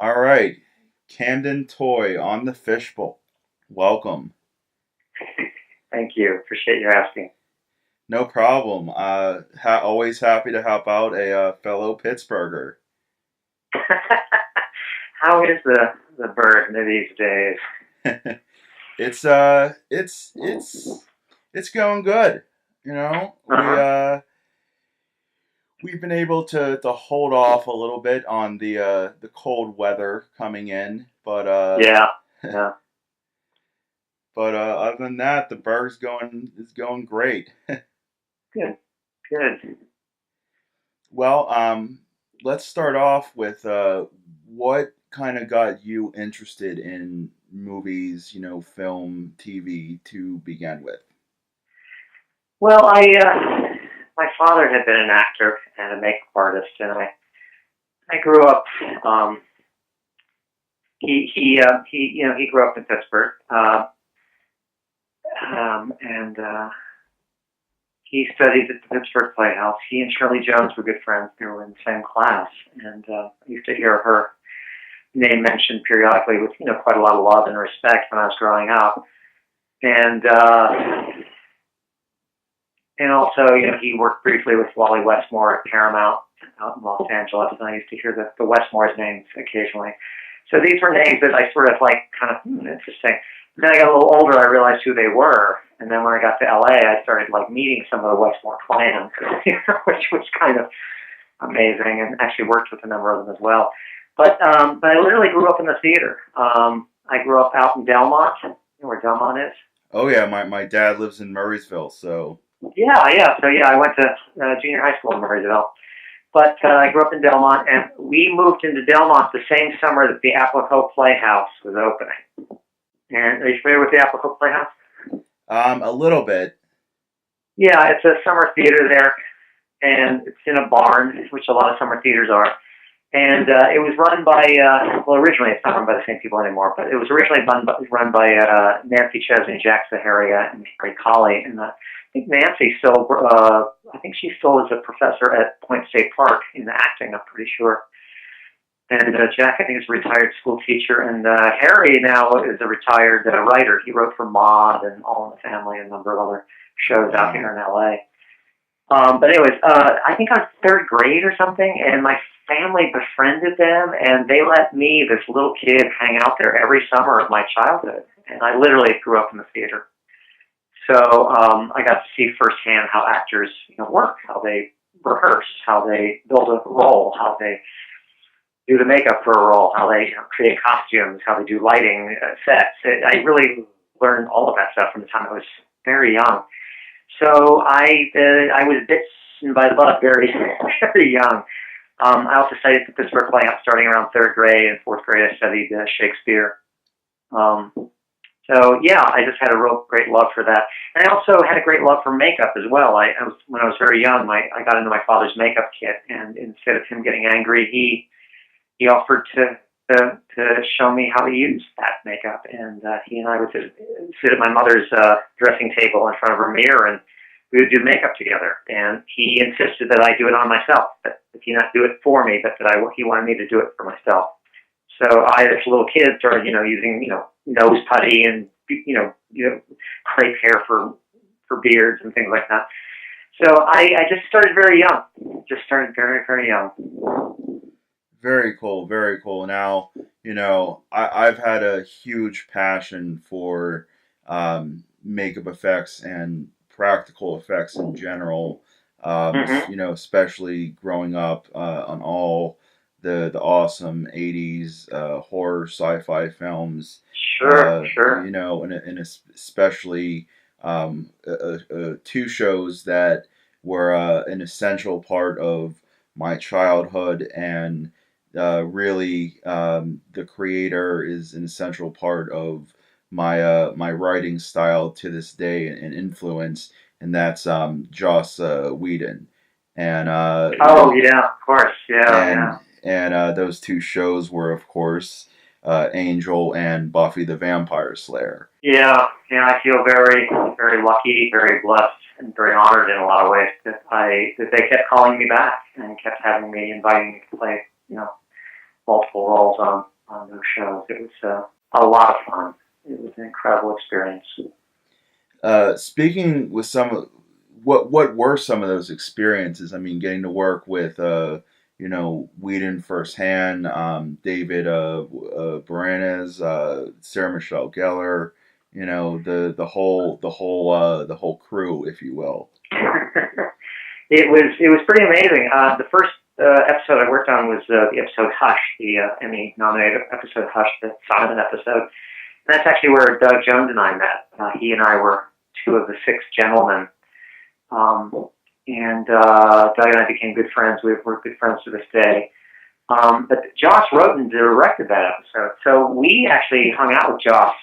All right, Camden Toy on the fishbowl. Welcome. Thank you. Appreciate you asking. No problem. Always happy to help out a fellow Pittsburgher. How is the bird these days? It's going good. You know, Uh-huh. we've been able to hold off a little bit on the cold weather coming in, Yeah. Yeah. other than that, the burg's going great. Good. Good. Well, let's start off with what kind of got you interested in movies, film, TV to begin with. Well, my father had been an actor and a makeup artist, and I grew up. Um, he grew up in Pittsburgh, and he studied at the Pittsburgh Playhouse. He and Shirley Jones were good friends. They were in the same class, and I used to hear her name mentioned periodically with quite a lot of love and respect when I was growing up. And and also, he worked briefly with Wally Westmore at Paramount out in Los Angeles, and I used to hear the Westmore's names occasionally. So these were names that I sort of like, kind of, interesting. Then I got a little older, I realized who they were, and then when I got to LA, I started like meeting some of the Westmore clans, which was kind of amazing, and actually worked with a number of them as well. But I literally grew up in the theater. I grew up out in Delmont. You know where Delmont is? Oh yeah, my dad lives in Murraysville, so Yeah, yeah. So yeah, I went to junior high school in Murraysville. But I grew up in Delmont, and we moved into Delmont the same summer that the Applico Playhouse was opening. And are you familiar with the Applico Playhouse? a little bit. Yeah, it's a summer theater there, and it's in a barn, which a lot of summer theaters are. And it was run by, well, originally it's not run by the same people anymore, but it was originally run by Nancy Chesney, Jack Zaharia, and Harry Colley. And I think Nancy still, I think she still is a professor at Point State Park in acting, I'm pretty sure. And Jack, I think, is a retired school teacher. And Harry now is a retired writer. He wrote for Maude and All in the Family and a number of other shows out Wow. here in LA. But anyways, I think I was third grade or something, and my family befriended them, and they let me, this little kid, hang out there every summer of my childhood. And I literally grew up in the theater. So I got to see firsthand how actors, work, how they rehearse, how they build a role, how they do the makeup for a role, how they create costumes, how they do lighting, sets. I really learned all of that stuff from the time I was very young. So I was bitten by the bug very very young. I also studied at the Pittsburgh Playhouse starting around third grade and fourth grade. I studied Shakespeare. Um, so yeah, I just had a real great love for that, and I also had a great love for makeup as well. When I was very young, I got into my father's makeup kit, and instead of him getting angry, he offered to show me how to use that makeup. And he and I would sit at my mother's dressing table in front of her mirror, and we would do makeup together. And he insisted that I do it on myself, that he not do it for me, but he wanted me to do it for myself. So I, as a little kid, started, using, nose putty and, crepe hair for beards and things like that. So I just started very young. Just started very, very young. Very cool, very cool. Now, I've had a huge passion for makeup effects and practical effects in general. Mm-hmm. Especially growing up on all the awesome '80s horror sci-fi films. Sure, sure. And especially two shows that were an essential part of my childhood and really, the creator is an essential part of my writing style to this day and influence, and that's Joss Whedon, and Oh yeah, of course. Yeah, yeah. those two shows were, of course, Angel and Buffy the Vampire Slayer. Yeah, yeah, I feel very, very lucky, very blessed, and very honored in a lot of ways that they kept calling me back and kept having me, inviting me to play, multiple roles on those shows. It was a lot of fun. It was an incredible experience. Speaking with what were some of those experiences? I mean, getting to work with Whedon firsthand, David Boreanaz, Sarah Michelle Gellar, the whole crew, if you will. It was pretty amazing. The first episode I worked on was the episode Hush, the Emmy-nominated episode Hush, the silent episode. And that's actually where Doug Jones and I met. He and I were two of the six gentlemen. And Doug and I became good friends. We're good friends to this day. But Joss wrote and directed that episode. So we actually hung out with Joss,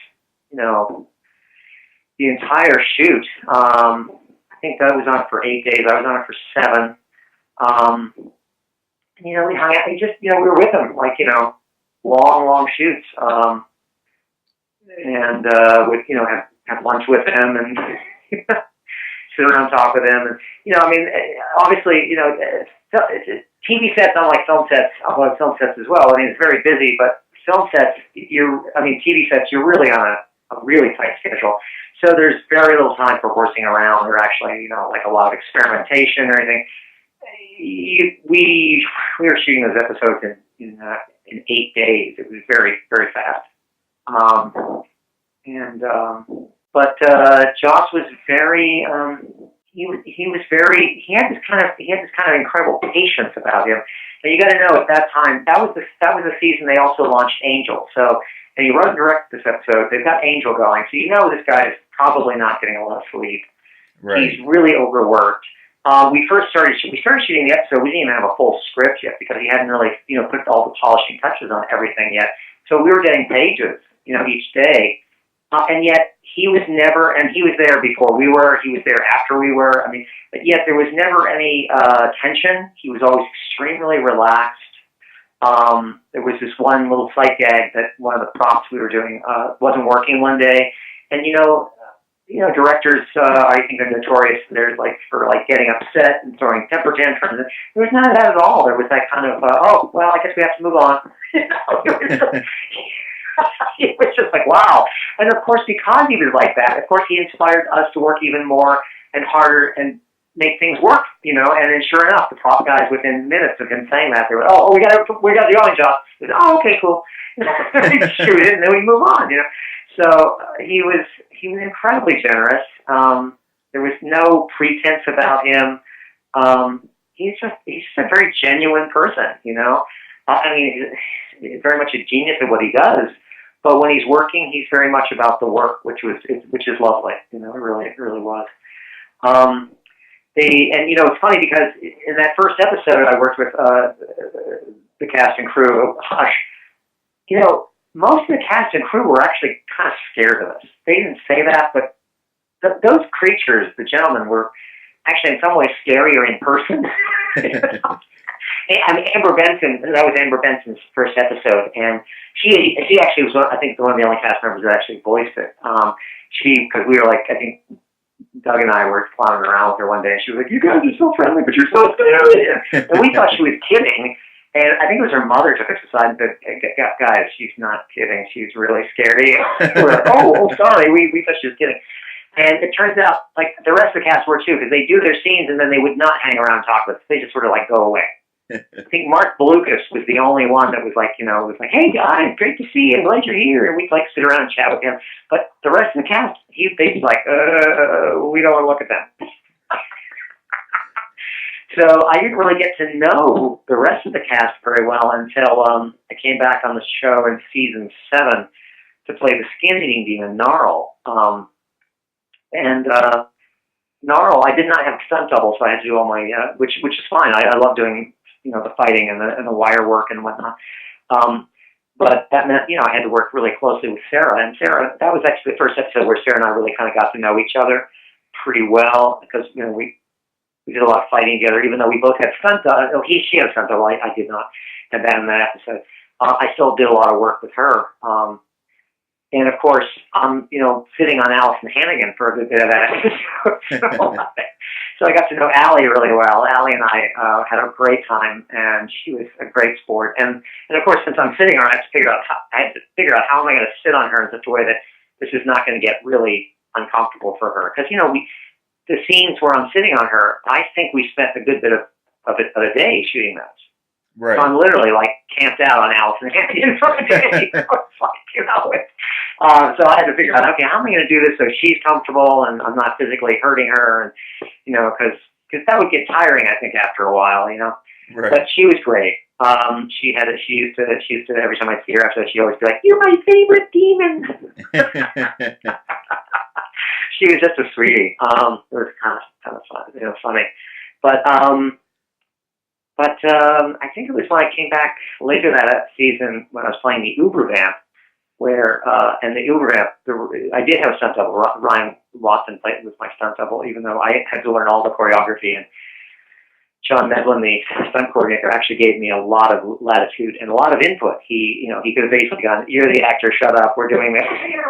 the entire shoot. I think Doug was on it for 8 days. I was on it for 7. We hung out. We were with him, long shoots. And would have lunch with him and sit around and talk with him. And obviously, TV sets unlike film sets, although film sets as well. I mean, it's very busy, but film sets, TV sets, you're really on a really tight schedule. So there's very little time for horsing around or actually, a lot of experimentation or anything. We were shooting those episodes in 8 days. It was very, very fast. But Joss was very, he had this kind of incredible patience about him. And you got to know, at that time, that was the season they also launched Angel. So, and he wrote and directed this episode. They've got Angel going, so this guy is probably not getting a lot of sleep. Right. He's really overworked. We started shooting the episode. We didn't even have a full script yet because he hadn't really, put all the polishing touches on everything yet. So we were getting pages, each day. And yet he was never, and he was there before we were, he was there after we were. But yet there was never any tension. He was always extremely relaxed. There was this one little sight gag that one of the props we were doing wasn't working one day. And, directors, I think, are notorious for getting upset and throwing temper tantrums. There was none of that at all. There was that kind of, I guess we have to move on. It was just like, wow. And of course, because he was like that, of course, he inspired us to work even more and harder and make things work, And then sure enough, the prop guys, within minutes of him saying that, they were, we got the audience job. Okay, cool. Shoot it, and then we move on, So he was incredibly generous. There was no pretense about him. He's just a very genuine person, He's very much a genius at what he does. But when he's working, he's very much about the work, which is lovely. It really was. It's funny because in that first episode I worked with the cast and crew of Hush. Most of the cast and crew were actually kind of scared of us. They didn't say that, but those creatures, the gentlemen, were actually in some ways scarier in person. Amber Benson, that was Amber Benson's first episode, and she actually was, I think, one of the only cast members that actually voiced it. Because we were I think Doug and I were clowning around with her one day, and she was like, "You guys are so friendly, but you're so scary." And we thought she was kidding, and I think it was her mother took us aside and said, "Guys, she's not kidding. She's really scary." We're like, "Oh, sorry, we thought she was kidding." And it turns out, the rest of the cast were too, because they do their scenes and then they would not hang around and talk with us. They just sort of go away. I think Mark Belucas was the only one that was "Hey guys, great to see you, glad you're here," and we'd sit around and chat with him. But the rest of the cast, they'd be we don't want to look at them. So I didn't really get to know the rest of the cast very well until I came back on the show in season 7 to play the skin-eating demon Gnarl. Gnarl, I did not have stunt double, so I had to do all my, which is fine. I love doing, the fighting and the wire work and whatnot. But that meant, I had to work really closely with Sarah. And Sarah, that was actually the first episode where Sarah and I really kind of got to know each other pretty well because, we did a lot of fighting together, even though we both had stunt double. She had a stunt double. I did not have that in that episode. I still did a lot of work with her. And of course, I'm, sitting on Allison Hannigan for a good bit of that episode. So I got to know Allie really well. Allie and I had a great time, and she was a great sport. And of course, since I'm sitting on her, I had to figure out how am I going to sit on her in such a way that this is not going to get really uncomfortable for her. Because the scenes where I'm sitting on her, I think we spent a good bit of a day shooting those. Right. So I'm literally like camped out on Allison Canyon for a day. So I had to figure out, okay, how am I going to do this so she's comfortable and I'm not physically hurting her, and because that would get tiring, I think, after a while, Right. But she was great. She used to every time I see her after that, she always be like, "You're my favorite demon." She was just a sweetie. It was kind of fun, funny, But I think it was when I came back later that season when I was playing the Uber Vamp, where and the Uber Vamp, I did have a stunt double. Ryan Watson played with my stunt double, even though I had to learn all the choreography. And Sean Medlin, the stunt coordinator, actually gave me a lot of latitude and a lot of input. He could have basically gone, "You're the actor, shut up, we're doing this,"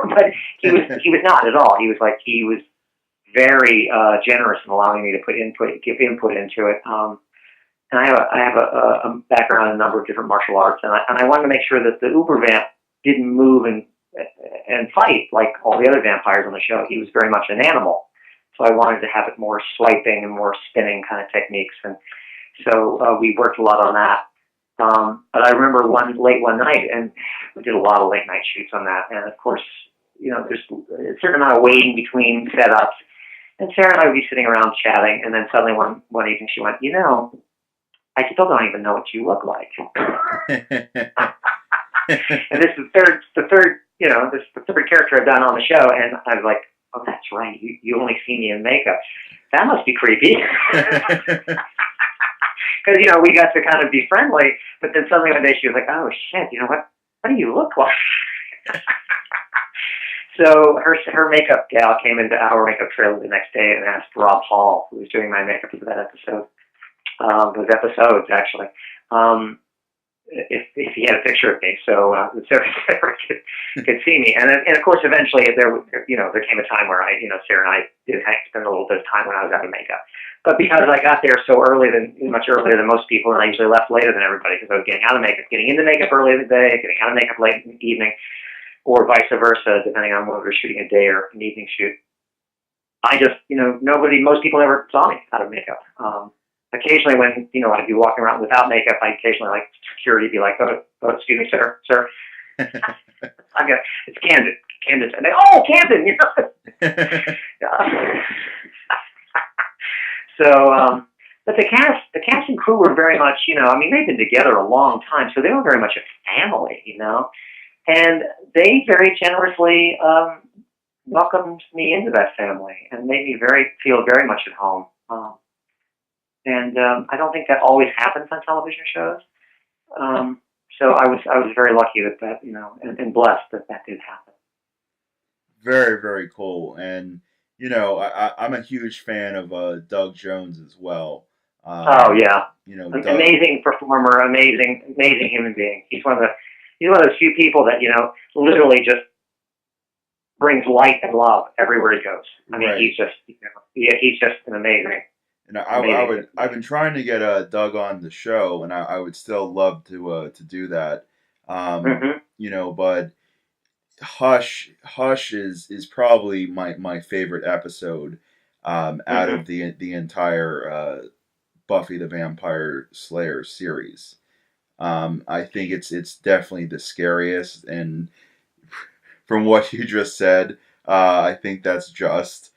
but he was not at all. He was very generous in allowing me to give input into it. And I have a background in a number of different martial arts, and I wanted to make sure that the Uber Vamp didn't move and fight like all the other vampires on the show. He was very much an animal, so I wanted to have it more swiping and more spinning kind of techniques, and so we worked a lot on that. But I remember one night, and we did a lot of late night shoots on that, and of course, there's a certain amount of waiting between setups, and Sarah and I would be sitting around chatting, and then suddenly one evening she went, "I still don't even know what you look like." And this is the third character I've done on the show, and I was like, "Oh, that's right. You only see me in makeup. That must be creepy." Because we got to kind of be friendly, but then suddenly one day she was like, "Oh shit, what do you look like?" So her makeup gal came into our makeup trailer the next day and asked Rob Hall, who was doing my makeup for that episode. Those episodes actually, if he had a picture of me, so Sarah could see me, and of course eventually there came a time where Sarah and I did spend a little bit of time when I was out of makeup, but because I got there much earlier than most people, and I usually left later than everybody because I was getting out of makeup, getting into makeup early in the day, getting out of makeup late in the evening, or vice versa, depending on whether we're shooting a day or an evening shoot. I just most people never saw me out of makeup. Occasionally when, I'd be walking around without makeup, I occasionally, like, security be like, oh, excuse me, sir. It's Camden. And they, "Oh, Camden," So, but the cast and crew were very much, they've been together a long time, so they were very much a family, and they very generously welcomed me into that family and made me feel very much at home. And I don't think that always happens on television shows. So I was very lucky that and blessed that did happen. Very, very cool. And, I'm a huge fan of Doug Jones as well. Oh yeah, Doug, amazing performer, amazing human being. He's one of those few people that literally just brings light and love everywhere he goes. Right. He's just an amazing. And I've been trying to get Doug on the show, and I would still love to do that. But Hush is probably my favorite episode out of the entire Buffy the Vampire Slayer series. I think it's definitely the scariest, and from what you just said, I think that's just.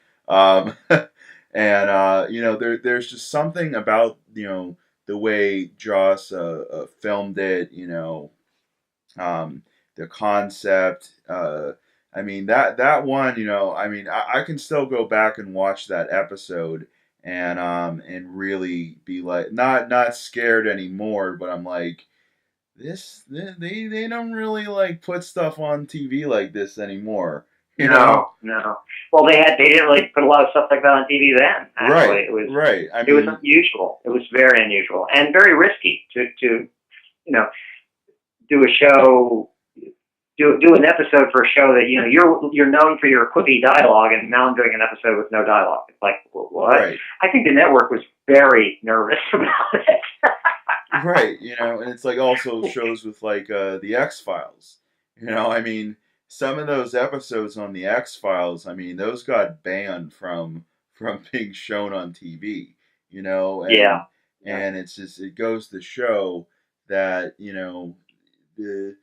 And there's just something about the way Joss filmed it. The concept. That one. I can still go back and watch that episode and really be like not scared anymore. But I'm like, they don't really like put stuff on TV like this anymore. No. Well, they didn't really put a lot of stuff like that on TV then. Actually, Right. It was unusual. It was very unusual and very risky to do a show do an episode for a show that you're known for your quippy dialogue, and now I'm doing an episode with no dialogue. It's like, what? Right. I think the network was very nervous about it. Right, and it's like also shows with like the X-Files. I mean, some of those episodes on the X-Files, I mean, those got banned from being shown on TV, Yeah. Yeah. and it's just it goes to show that, the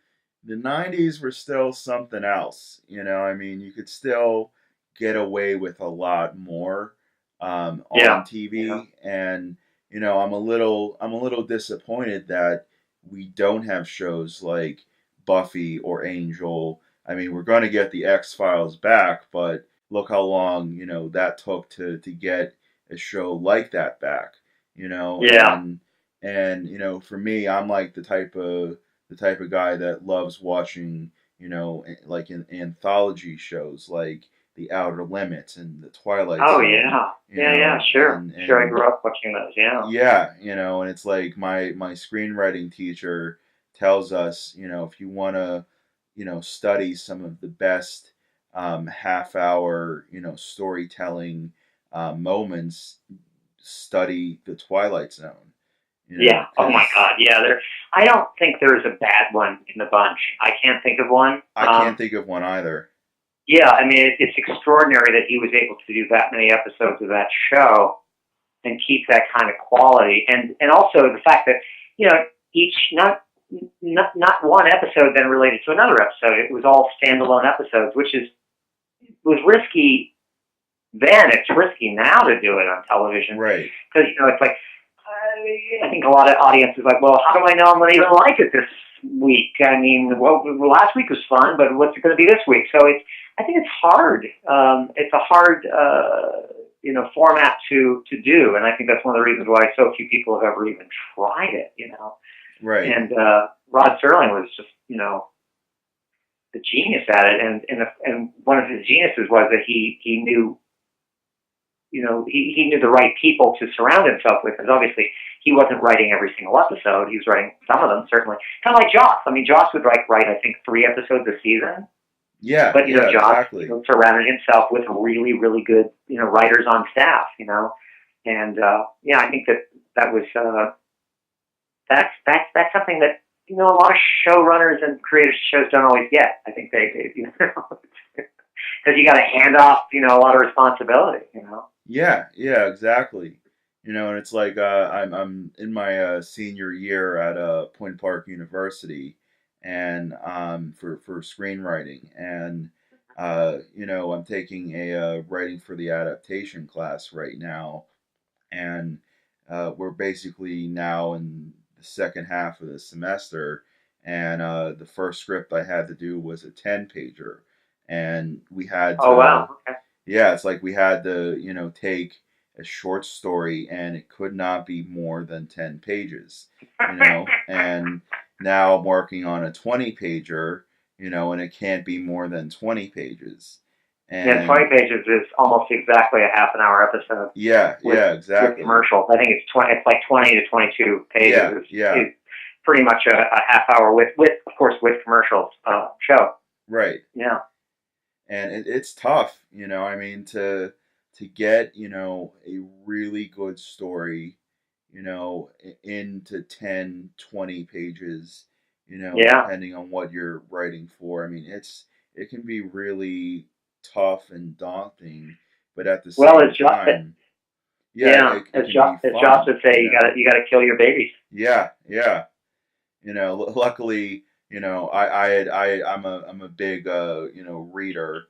the 90s were still something else, I mean, you could still get away with a lot more Yeah. on Yeah. TV, and I'm a little disappointed that we don't have shows like Buffy or Angel. I mean, we're going to get the X Files back, but look how long that took to get a show like that back. Yeah. And for me, I'm like the type of guy that loves watching like in anthology shows like The Outer Limits and The Twilight Oh Zone. yeah. Yeah. Yeah. Sure. Sure. I And grew up watching those. Yeah. yeah, and it's like my screenwriting teacher tells us, if you want to, study some of the best half hour, storytelling moments, study The Twilight Zone, Yeah. Oh my because God. Yeah. I don't think there's a bad one in the bunch. I can't think of one. I can't think of one either. Yeah. I mean, it's extraordinary that he was able to do that many episodes of that show and keep that kind of quality, and also the fact that each not one episode then related to another episode. It was all standalone episodes, which was risky then. It's risky now to do it on television Right. because it's like I think a lot of audiences are like, well, how do I know I'm going to even like it this week? I mean, well, last week was fun, but what's it going to be this week? So I think it's hard. It's a hard format to do, and I think that's one of the reasons why so few people have ever even tried it. Right. And Rod Serling was just the genius at it, and one of his geniuses was that he knew. He knew the right people to surround himself with, because obviously he wasn't writing every single episode. He was writing some of them, certainly. Kind of like Joss. I mean, Joss would write I think 3 episodes a season. Yeah. But yeah, Joss exactly. surrounded himself with really, really good writers on staff. And I think that was that's something that a lot of showrunners and creative shows don't always get. I think they because you got to hand off a lot of responsibility. Yeah, yeah, exactly. And it's like I'm in my senior year at Point Park University, and for screenwriting, and I'm taking a writing for the adaptation class right now, and we're basically now in the second half of the semester, and the first script I had to do was a 10 pager, and we had Oh to wow. Okay. yeah, it's like we had to, take a short story and it could not be more than 10 pages, and now I'm working on a 20 pager, and it can't be more than 20 pages. Yeah, 20 And pages is almost exactly a half an hour episode yeah, with yeah, with exactly. commercials. I think it's 20. It's like 20 to 22 pages. Yeah, yeah, Is pretty much a half hour with of course with commercials show. right. Yeah. And it's tough, I mean, to get, a really good story, into 10, 20 pages, Yeah. depending on what you're writing for. I mean, it can be really tough and daunting, but at the Well, same time, yeah, yeah, it can be As Josh fun, would say, you got to kill your babies. Yeah, yeah. Luckily, I'm a big reader,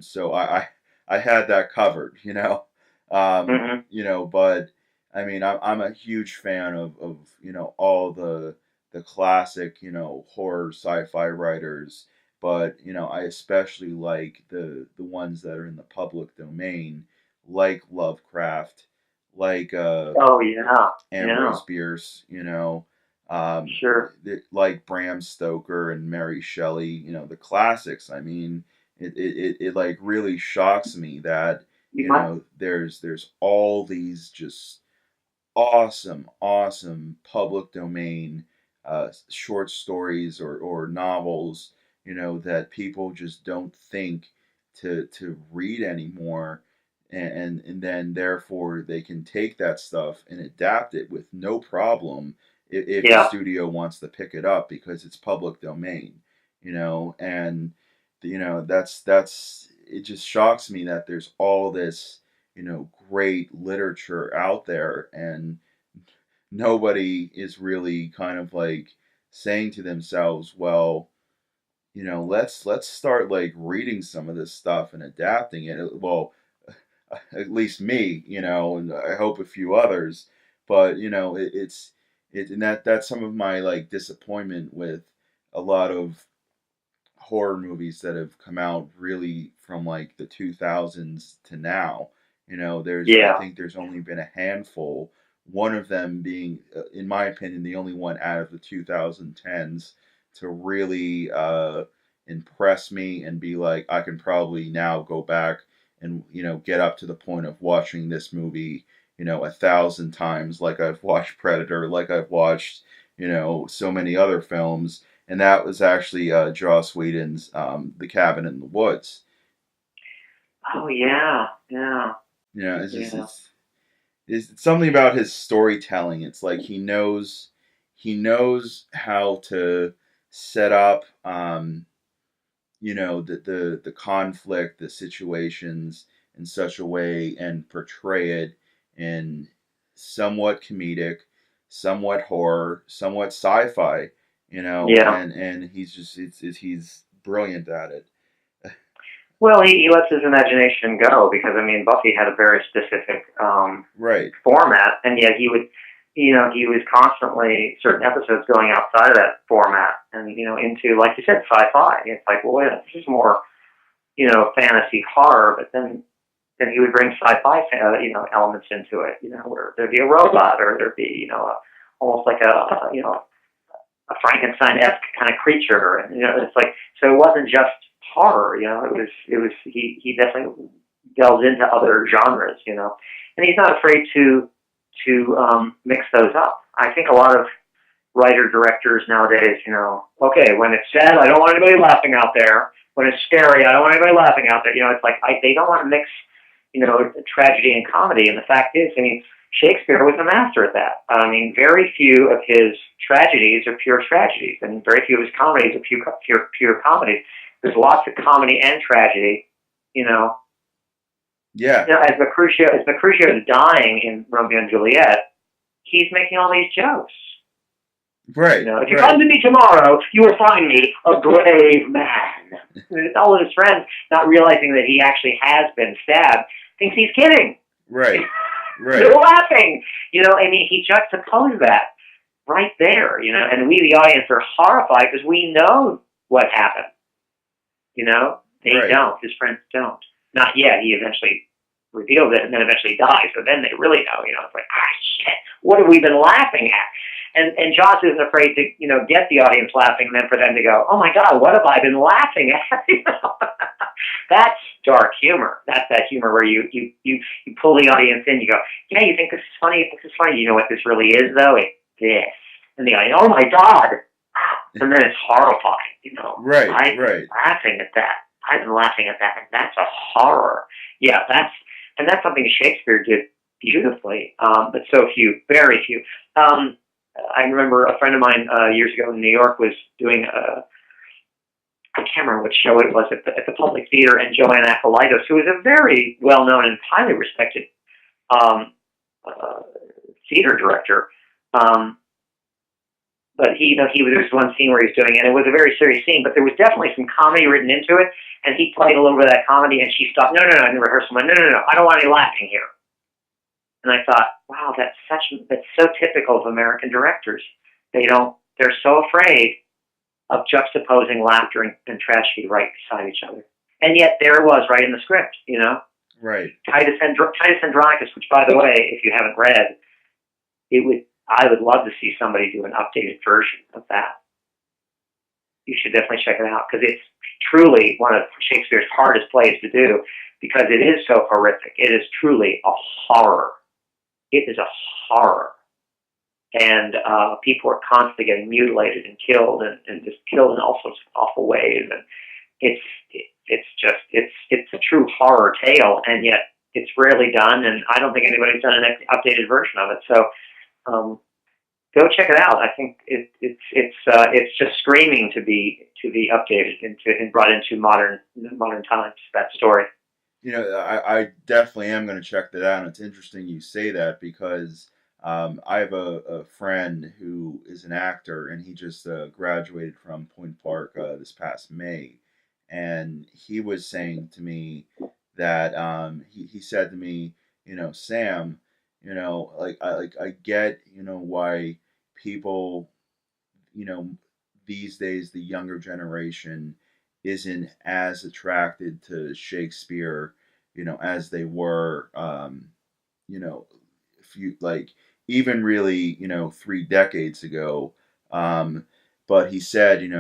so I had that covered, Hmm. but I mean, I'm a huge fan of all the classic horror sci-fi writers, but I especially like the ones that are in the public domain, like Lovecraft, like Oh yeah. Yeah. Ambrose Bierce, um, Sure. like Bram Stoker and Mary Shelley, the classics. I mean, it like really shocks me that You might. there's all these just awesome public domain short stories or novels, that people just don't think to read anymore, and then therefore they can take that stuff and adapt it with no problem if a Yeah. studio wants to pick it up because it's public domain, and that's it. Just shocks me that there's all this great literature out there, and nobody is really kind of like saying to themselves, well, let's start like reading some of this stuff and adapting it. Well, at least me, and I hope a few others. But and that's some of my like disappointment with a lot of horror movies that have come out really from like the 2000s to now. I Yeah. think there's only been a handful. One of them being, in my opinion, the only one out of the 2010s to really impress me and be like, I can probably now go back and get up to the point of watching this movie 1,000 times, like I've watched Predator, like I've watched so many other films, and that was actually Joss Whedon's The Cabin in the Woods. Oh yeah. Yeah. It's just Yeah. it's something about his storytelling. It's like he knows how to set up the conflict, the situations in such a way and portray it in somewhat comedic, somewhat horror, somewhat sci-fi, Yeah. and he's brilliant at it. Well, he lets his imagination go because I mean Buffy had a very specific Right. format, and yet he was constantly certain episodes going outside of that format and into, like you said, sci-fi. It's like, well, wait, this is more fantasy horror, but then he would bring sci-fi elements into it. Where there'd be a robot or there'd be almost like a Frankenstein-esque kind of creature, and it's like, so it wasn't just horror. He definitely delves into other genres. And he's not afraid to mix those up. I think a lot of writer directors nowadays, okay, when it's sad, I don't want anybody laughing out there. When it's scary, I don't want anybody laughing out there. It's like they don't want to mix, tragedy and comedy. And the fact is, I mean, Shakespeare was a master at that. I mean, very few of his tragedies are pure tragedies, and very few of his comedies are pure comedies. There's lots of comedy and tragedy, Yeah. as Mercutio is dying in Romeo and Juliet, he's making all these jokes. Right. If you right. come to me tomorrow, you will find me a grave man. And all of his friends, not realizing that he actually has been stabbed, thinks he's kidding. Right. They're laughing. I mean, he juxtaposed that right there, and we, the audience, are horrified because we know what happened. They Right. don't. His friends don't. Not yet. He eventually reveals it and then eventually dies. So then they really know. It's like, shit, what have we been laughing at? And Joss isn't afraid to, get the audience laughing, and then for them to go, oh my God, what have I been laughing at? That's dark humor. That's that humor where you pull the audience in. You go, yeah, you think this is funny? This is funny. You know what this really is, though? It's this. And the audience, oh my God. And then it's horrifying, Right. I've been Right. laughing at that. I've been laughing at that, and that's a horror. Yeah, that's something Shakespeare did beautifully, but so few, very few. I remember a friend of mine years ago in New York was doing I can't remember what show it was at the Public Theater, and Joanne Apolytos, who was a very well-known and highly respected theater director, but there was one scene where he was doing it, and it was a very serious scene, but there was definitely some comedy written into it, and he played a little bit of that comedy, and she stopped, no, in the rehearsal, no, I don't want any laughing here. And I thought, wow, that's so typical of American directors. They're so afraid of juxtaposing laughter and tragedy right beside each other. And yet there it was right in the script, Right. Titus Andronicus, which, by the way, if you haven't read, I would love to see somebody do an updated version of that. You should definitely check it out, because it's truly one of Shakespeare's hardest plays to do, because it is so horrific. It is truly a horror. It is a horror. and people are constantly getting mutilated and killed, and just killed in all sorts of awful ways. And it's it's a true horror tale, and yet it's rarely done. And I don't think anybody's done an updated version of it. So go check it out. I think it's just screaming to be updated and brought into modern times. That story. I definitely am going to check that out. And it's interesting you say that because I have a friend who is an actor, and he just graduated from Point Park this past May. And he was saying to me that he said to me, Sam, I get, why people, you know, these days the younger generation isn't as attracted to Shakespeare, as they were, you know, if you like even really 3 decades ago. Um, but he said,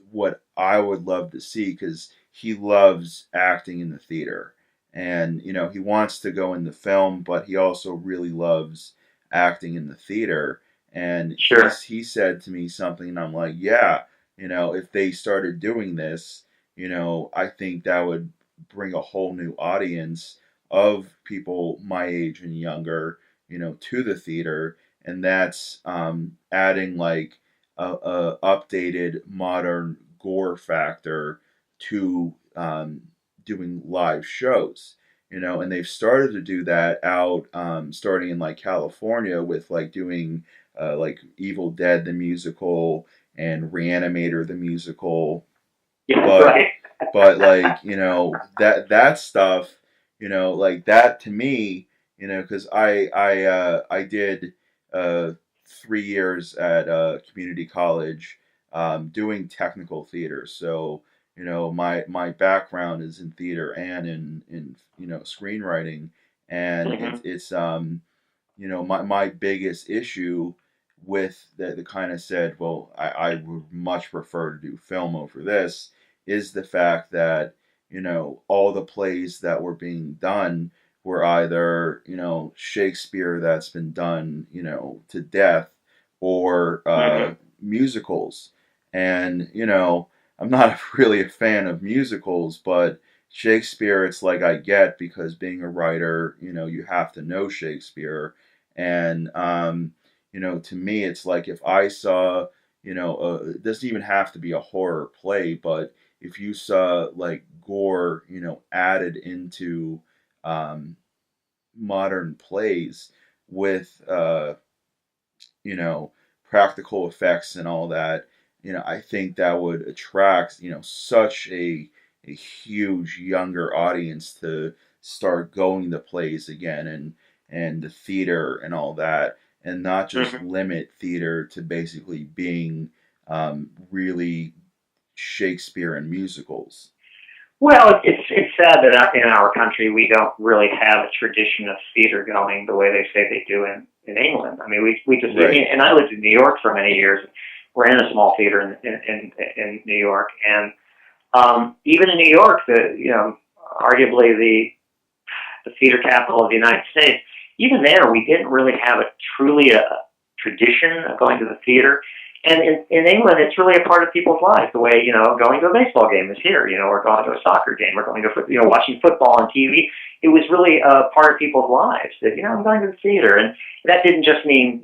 what I would love to see because he loves acting in the theater, and he wants to go into film, but he also really loves acting in the theater. And Sure. he said to me something, and I'm like, yeah, if they started doing this, I think that would bring a whole new audience of people my age and younger, to the theater, and that's adding like a updated modern gore factor to doing live shows. And they've started to do that out, starting in like California with like doing like Evil Dead the musical and Reanimator the musical, Yeah. but Right. like that stuff, like that to me, because I did 3 years at community college, doing technical theater. So my background is in theater and in screenwriting, and Hmm. it's my biggest issue with the kind of said, well, I would much prefer to do film over this, is the fact that, all the plays that were being done were either, Shakespeare that's been done, to death, or Hmm. musicals. And, I'm not really a fan of musicals, but Shakespeare, it's like I get because being a writer, you have to know Shakespeare. And to me, it's like if I saw, it doesn't even have to be a horror play, but if you saw like gore, added into um, modern plays with you know, practical effects and all that, I think that would attract, such a huge younger audience to start going to plays again, and the theater and all that, and not just Hmm. limit theater to basically being really Shakespeare and musicals. Well, it's sad that in our country we don't really have a tradition of theater going the way they say they do in England. I mean, we just Right. and I lived in New York for many years. We're in a small theater in New York, and even in New York, arguably the theater capital of the United States, even there we didn't really have a truly a tradition of going to the theater. And in England, it's really a part of people's lives. The way going to a baseball game is here, or going to a soccer game, or going to watching football on TV. It was really a part of people's lives that I'm going to the theater, and that didn't just mean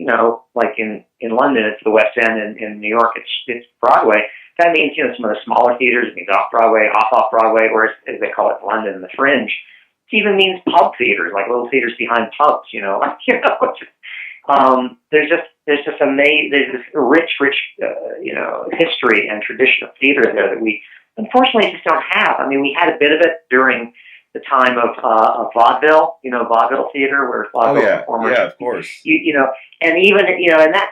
like in London it's the West End, and in New York it's Broadway. That means some of the smaller theaters. It means off Broadway, off Broadway, or as they call it in London, the Fringe. It even means pub theaters, like little theaters behind pubs. There's just there's this rich history and tradition of theater there that we unfortunately just don't have. I mean, we had a bit of it during the time of vaudeville, vaudeville theater, where Oh vaudeville yeah, performers, yeah, of course. and even and that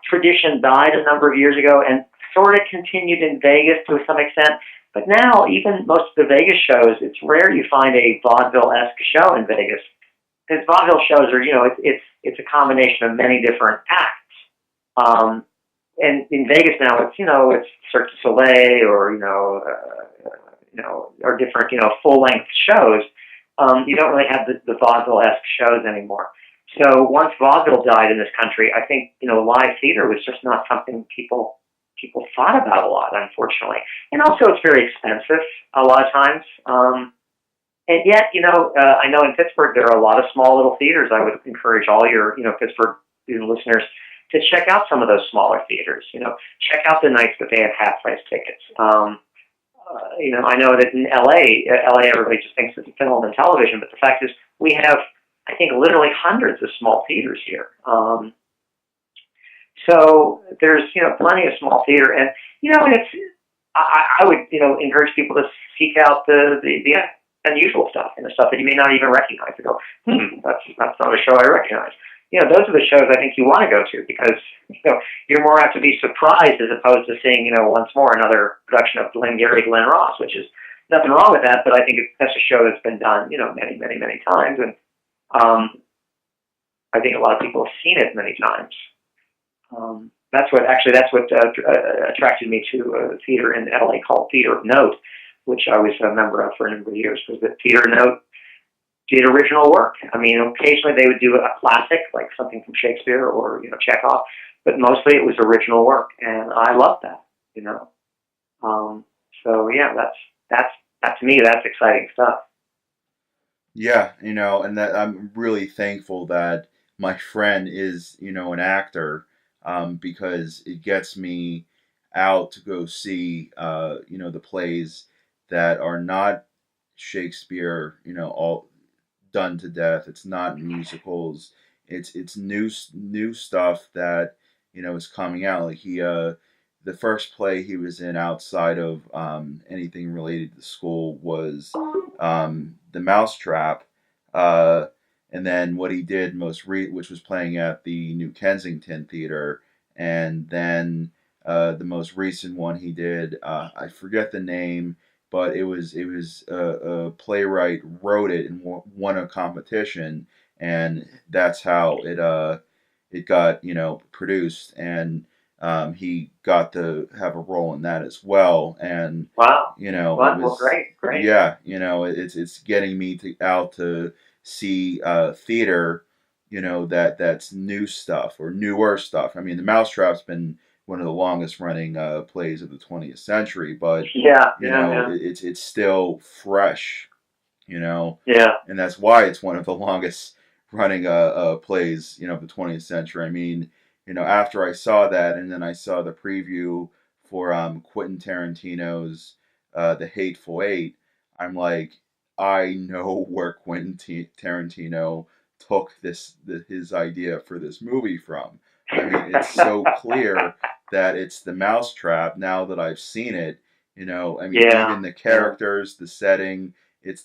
tradition died a number of years ago, and sort of continued in Vegas to some extent. But now, even most of the Vegas shows, it's rare you find a vaudeville-esque show in Vegas, because vaudeville shows are, it's a combination of many different acts. And in Vegas now, it's Cirque du Soleil, or or different full length shows. You don't really have the vaudeville-esque shows anymore. So once vaudeville died in this country, I think live theater was just not something people thought about a lot, unfortunately. And also, it's very expensive a lot of times. And yet, I know in Pittsburgh there are a lot of small little theaters. I would encourage all your Pittsburgh listeners to check out some of those smaller theaters. Check out the nights that they have half price tickets. I know that in LA everybody just thinks it's film and television, but the fact is we have, I think, literally hundreds of small theaters here. So there's, plenty of small theater, and it's. I would, encourage people to seek out the unusual stuff and the stuff that you may not even recognize. To go, that's not a show I recognize. Those are the shows I think you want to go to because you're more apt to be surprised as opposed to seeing once more another production of Glengarry Glen Ross, which is nothing wrong with that, but I think that's a show that's been done many times, and I think a lot of people have seen it many times. That's what attracted me to a theater in LA called Theater of Note, which I was a member of for a number of years. Because the Theater of Note did original work. I mean, occasionally they would do a classic, like something from Shakespeare or Chekhov, but mostly it was original work, and I loved that. So yeah, that's to me, that's exciting stuff. Yeah, and that I'm really thankful that my friend is, an actor, because it gets me out to go see, the plays that are not Shakespeare, all done to death. It's not musicals. It's new stuff that is coming out. Like the first play he was in outside of anything related to school was The Mousetrap, uh, and then what he did which was playing at the New Kensington Theater, and then the most recent one he did, I forget the name, but it was a playwright wrote it and won a competition, and that's how it got produced, and he got to have a role in that as well, and Wow. it Well, was, great. yeah, it's getting me out to see theater, that's new stuff or newer stuff. I mean, The Mousetrap's been one of the longest running plays of the 20th century, but Yeah. it's still fresh, Yeah. and that's why it's one of the longest running plays, of the 20th century. I mean, after I saw that, and then I saw the preview for Quentin Tarantino's The Hateful Eight, I'm like, I know where Quentin Tarantino took his idea for this movie from. I mean, it's so clear that it's The Mousetrap now that I've seen it. I mean, Yeah. even the characters, the setting,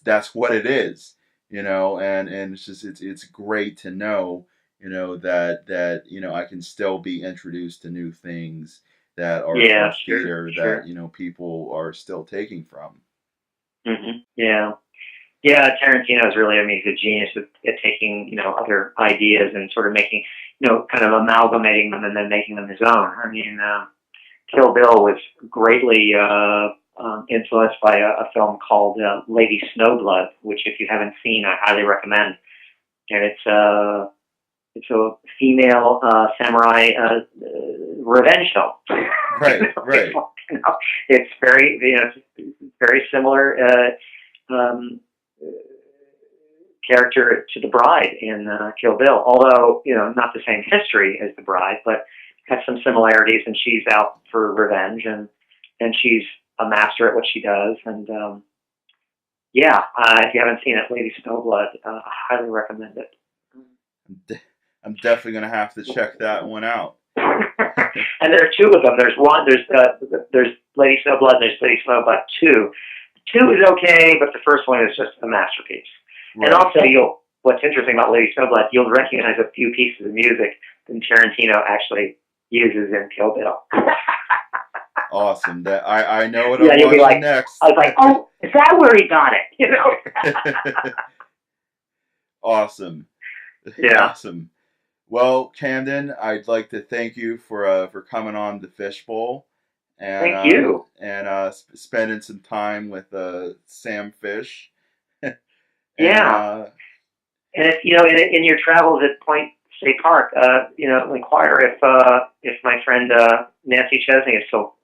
that's what it is. And it's just it's great to know, that I can still be introduced to new things that Yeah. are theater Sure. that people are still taking from. Yeah. Yeah, Tarantino is really, I mean, he's a genius at taking, other ideas and sort of making, kind of amalgamating them and then making them his own. I mean, Kill Bill was greatly influenced by a film called Lady Snowblood, which if you haven't seen, I highly recommend. And it's a female samurai revenge film. Right, right. It's very, very similar. Um, Character to the bride in Kill Bill, although not the same history as the bride, but has some similarities. And she's out for revenge, and she's a master at what she does. And if you haven't seen it, Lady Snowblood, I highly recommend it. I'm definitely gonna have to check that one out. And there are two of them. There's Lady Snowblood, and there's Lady Snowblood 2. 2 is okay, but the first one is just a masterpiece. Right. And also, what's interesting about Lady Snowblood, you'll recognize a few pieces of music that Tarantino actually uses in Kill Bill. Awesome. That I know what I'm watching like, next. I was like, oh, is that where he got it? Awesome. Yeah. Awesome. Well, Camden, I'd like to thank you for coming on the Fishbowl. And, thank you. And spending some time with Sam Fish. Yeah. And if in your travels at Point State Park, inquire if my friend Nancy Chesney is still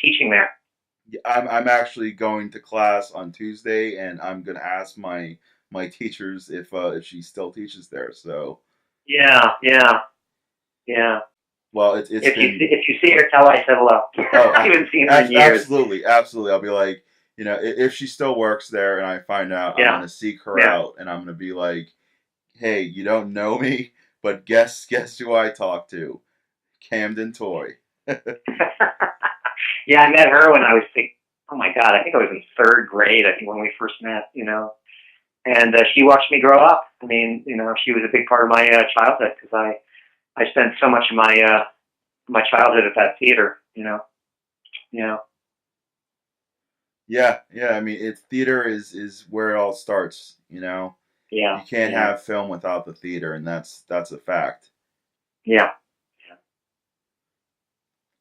teaching there. I'm actually going to class on Tuesday, and I'm gonna ask my teachers if she still teaches there. So, Yeah, yeah, yeah. well, it's been If you see her, tell her I said hello. oh, I haven't seen her in years. absolutely, absolutely. I'll be like, if she still works there, and I find out, I'm Yeah, gonna seek her yeah. out, and I'm gonna be like, hey, you don't know me, but guess who I talk to? Camden Toy. Yeah, I met her when I was oh my God, I think I was in third grade. I think when we first met, and she watched me grow up. I mean, she was a big part of my childhood because I spent so much of my childhood at that theater. You know, Yeah, yeah. I mean, it's theater is where it all starts. yeah, You can't yeah, have film without the theater, and that's a fact. yeah.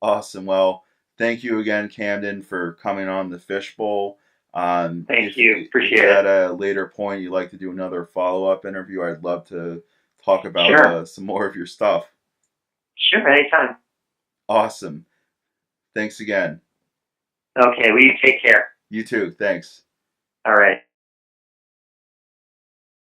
Awesome. Well, thank you again, Camden, for coming on the Fishbowl. Thank you. If Appreciate it. at a later point you'd like to do another follow up interview, I'd love to talk about Sure, some more of your stuff. sure, anytime. Awesome. Thanks again. Okay, well, you take care. You too. Thanks. All right.